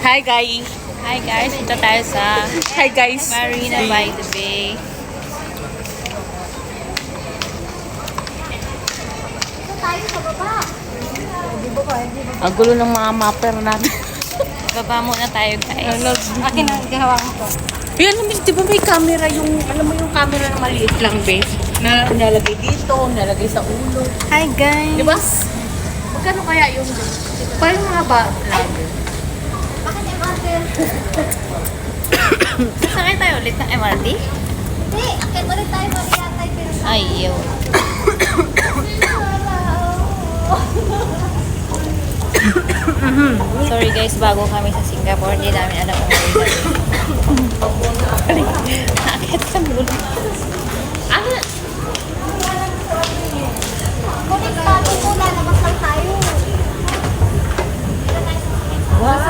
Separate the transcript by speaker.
Speaker 1: Hi guys.
Speaker 2: Hi guys, ito tayo sa
Speaker 1: Hi guys.
Speaker 2: Marina by the Bay.
Speaker 1: Ang gulo ng mga mapper natin.
Speaker 2: Baba muna tayo guys.
Speaker 3: Akin ang gawa ko.
Speaker 1: Yan, di ba may camera yung, alam mo yung camera na maliit lang, be? Na nalagay dito, nalagay sa ulo.
Speaker 3: Hi guys.
Speaker 1: Di ba? Magkano kaya yung, parang mga vlogger.
Speaker 2: Sasakay tayo ulit ng MRT?
Speaker 3: Hindi, akin ulit tayo Mariana.
Speaker 2: Ay, yun. Sorry guys, bago kami sa Singapore, hindi namin alam kung ano yun. Nakakit sa mulo.
Speaker 1: Ano?
Speaker 3: Konektado muna, labas lang tayo.
Speaker 1: Wow!